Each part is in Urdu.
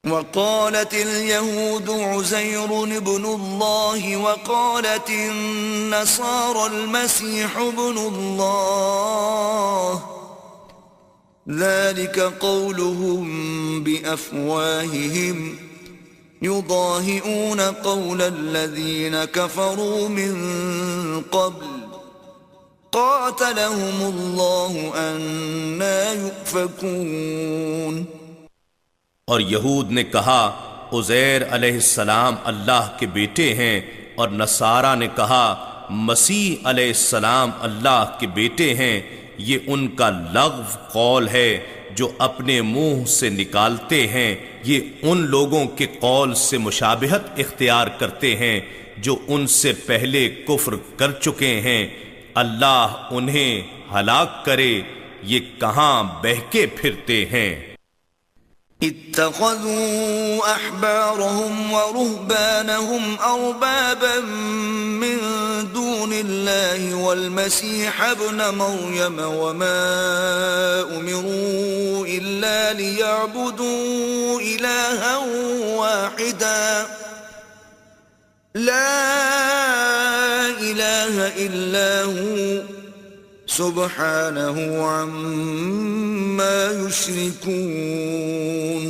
وقالت اليهود عزير ابن الله وقالت النصارى المسيح ابن الله ذلك قولهم بأفواههم يضاهئون قول الذين كفروا من قبل قاتلهم الله أنى يؤفكون۔ اور یہود نے کہا عزیر علیہ السلام اللہ کے بیٹے ہیں، اور نصارہ نے کہا مسیح علیہ السلام اللہ کے بیٹے ہیں۔ یہ ان کا لغو قول ہے جو اپنے منہ سے نکالتے ہیں، یہ ان لوگوں کے قول سے مشابہت اختیار کرتے ہیں جو ان سے پہلے کفر کر چکے ہیں۔ اللہ انہیں ہلاک کرے، یہ کہاں بہکے پھرتے ہیں۔ اتخذوا احبارهم ورهبانهم اربابا من دون الله والمسيح ابن مريم وما امروا الا ليعبدوا الها واحدا لا اله الا هو سبحانہ عما یشرکون۔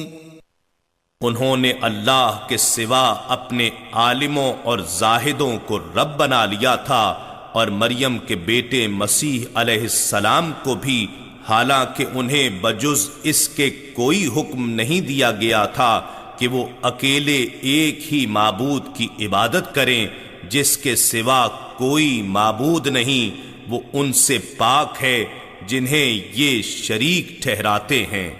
انہوں نے اللہ کے سوا اپنے عالموں اور زاہدوں کو رب بنا لیا تھا، اور مریم کے بیٹے مسیح علیہ السلام کو بھی، حالانکہ انہیں بجز اس کے کوئی حکم نہیں دیا گیا تھا کہ وہ اکیلے ایک ہی معبود کی عبادت کریں جس کے سوا کوئی معبود نہیں۔ وہ ان سے پاک ہے جنہیں یہ شریک ٹھہراتے ہیں۔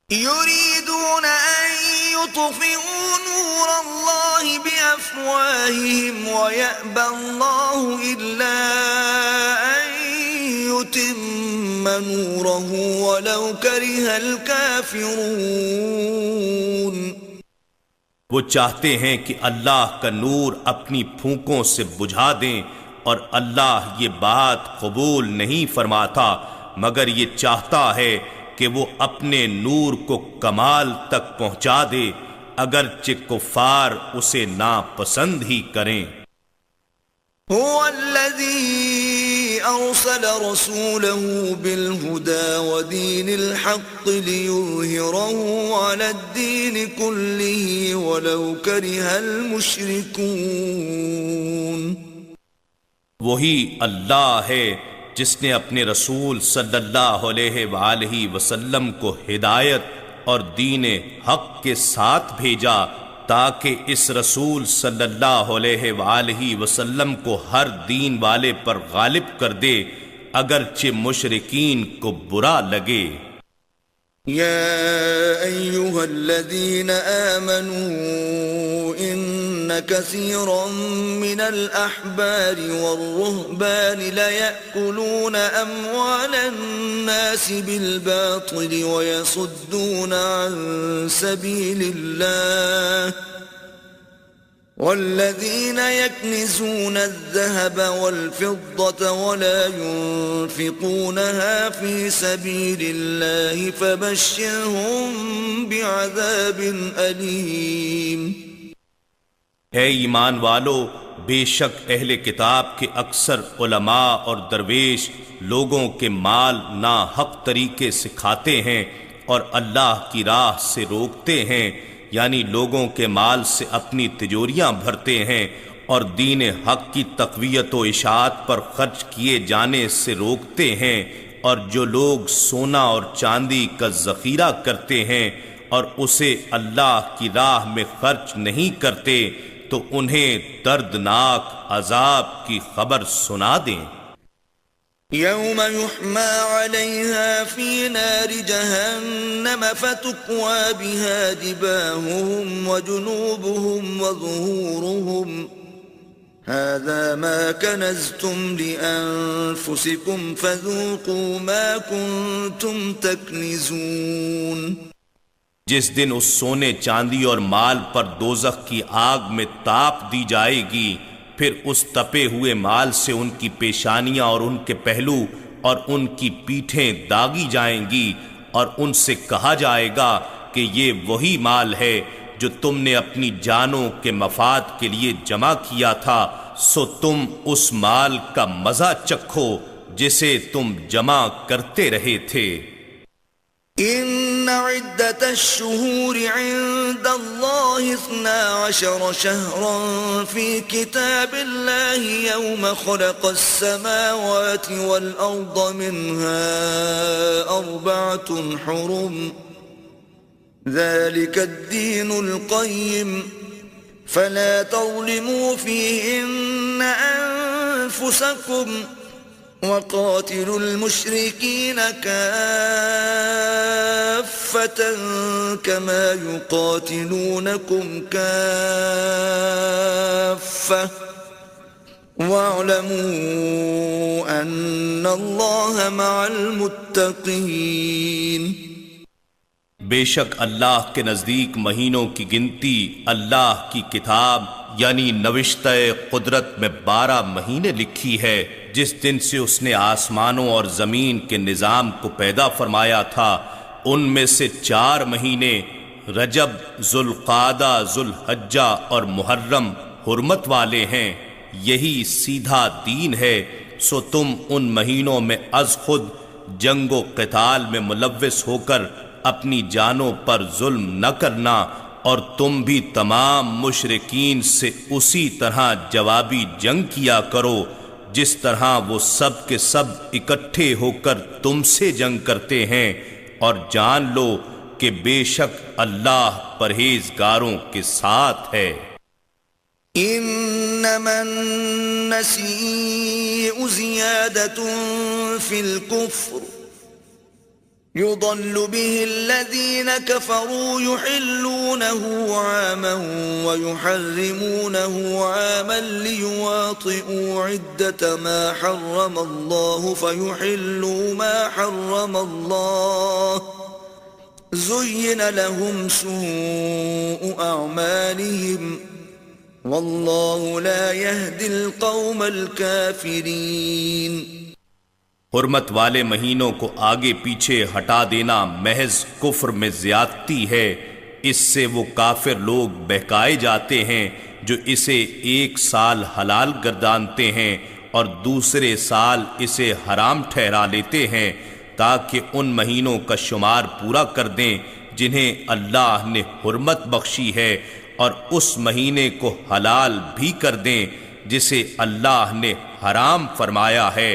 یریدون ان یطفئوا نور اللہ بافواہہم ویأبی اللہ الا ان یتم نورہ ولو کرہ الکافرون۔ وہ چاہتے ہیں کہ اللہ کا نور اپنی پھونکوں سے بجھا دیں، اور اللہ یہ بات قبول نہیں فرماتا مگر یہ چاہتا ہے کہ وہ اپنے نور کو کمال تک پہنچا دے، اگرچہ کفار اسے ناپسند ہی کریں۔ هو الذي أرسل رسوله بالهدى ودين الحق ليظهره على الدين كله ولو كره المشركون۔ وہی اللہ ہے جس نے اپنے رسول صلی اللہ علیہ وآلہ وسلم کو ہدایت اور دین حق کے ساتھ بھیجا تاکہ اس رسول صلی اللہ علیہ وآلہ وسلم کو ہر دین والے پر غالب کر دے اگرچہ مشرکین کو برا لگے۔ يا أيها الذين آمنوا إن كثيرا من الأحبار والرهبان ليأكلون أموال الناس بالباطل ويصدون عن سبيل الله والذين يكنزون الذهب والفضة ولا ينفقونها في سبيل الله فبشرهم بعذاب أليم۔ اے ایمان والو، بے شک اہل کتاب کے اکثر علماء اور درویش لوگوں کے مال ناحق طریقے سے کھاتے ہیں اور اللہ کی راہ سے روکتے ہیں، یعنی لوگوں کے مال سے اپنی تجوریاں بھرتے ہیں اور دین حق کی تقویت و اشاعت پر خرچ کیے جانے سے روکتے ہیں، اور جو لوگ سونا اور چاندی کا ذخیرہ کرتے ہیں اور اسے اللہ کی راہ میں خرچ نہیں کرتے تو انہیں دردناک عذاب کی خبر سنا دیں۔ يوم يحمى عليها في نار جهنم فتكوى بها جباههم وجنوبهم وظهورهم هذا ما كنزتم لأنفسكم فذوقوا ما كنتم تكنزون۔ جس دن اس سونے چاندی اور مال پر دوزخ کی آگ میں تاپ دی جائے گی، پھر اس تپے ہوئے مال سے ان کی پیشانیاں اور ان کے پہلو اور ان کی پیٹھیں داغی جائیں گی، اور ان سے کہا جائے گا کہ یہ وہی مال ہے جو تم نے اپنی جانوں کے مفاد کے لیے جمع کیا تھا، سو تم اس مال کا مزہ چکھو جسے تم جمع کرتے رہے تھے۔ إن عدة الشهور عند الله 12 شهرا في كتاب الله يوم خلق السماوات والأرض منها 4 حرم ذلك الدين القيم فلا تظلموا فيهن أنفسكم وقاتلوا المشركين كافة كما يقاتلونكم كافة واعلموا أن الله مع المتقين۔ بے شک اللہ کے نزدیک مہینوں کی گنتی اللہ کی کتاب یعنی نوشتہ قدرت میں 12 مہینے لکھی ہے، جس دن سے اس نے آسمانوں اور زمین کے نظام کو پیدا فرمایا تھا۔ ان میں سے 4 مہینے رجب، ذوالقعدہ، ذوالحجہ اور محرم حرمت والے ہیں، یہی سیدھا دین ہے، سو تم ان مہینوں میں از خود جنگ و قتال میں ملوث ہو کر اپنی جانوں پر ظلم نہ کرنا، اور تم بھی تمام مشرکین سے اسی طرح جوابی جنگ کیا کرو جس طرح وہ سب کے سب اکٹھے ہو کر تم سے جنگ کرتے ہیں، اور جان لو کہ بے شک اللہ پرہیزگاروں کے ساتھ ہے۔ انما النسیء زیادة فی الکفر يضل به الذين كفروا يحلونه عاما ويحرمونه عاما ليواطئوا عدة ما حرم الله فيحلوا ما حرم الله زين لهم سوء أعمالهم والله لا يهدي القوم الكافرين۔ حرمت والے مہینوں کو آگے پیچھے ہٹا دینا محض کفر میں زیادتی ہے، اس سے وہ کافر لوگ بہکائے جاتے ہیں جو اسے 1 سال حلال گردانتے ہیں اور دوسرے سال اسے حرام ٹھہرا لیتے ہیں، تاکہ ان مہینوں کا شمار پورا کر دیں جنہیں اللہ نے حرمت بخشی ہے، اور اس مہینے کو حلال بھی کر دیں جسے اللہ نے حرام فرمایا ہے۔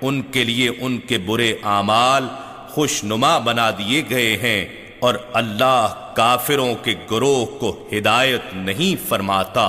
ان کے لیے ان کے برے اعمال خوشنما بنا دیے گئے ہیں، اور اللہ کافروں کے گروہ کو ہدایت نہیں فرماتا۔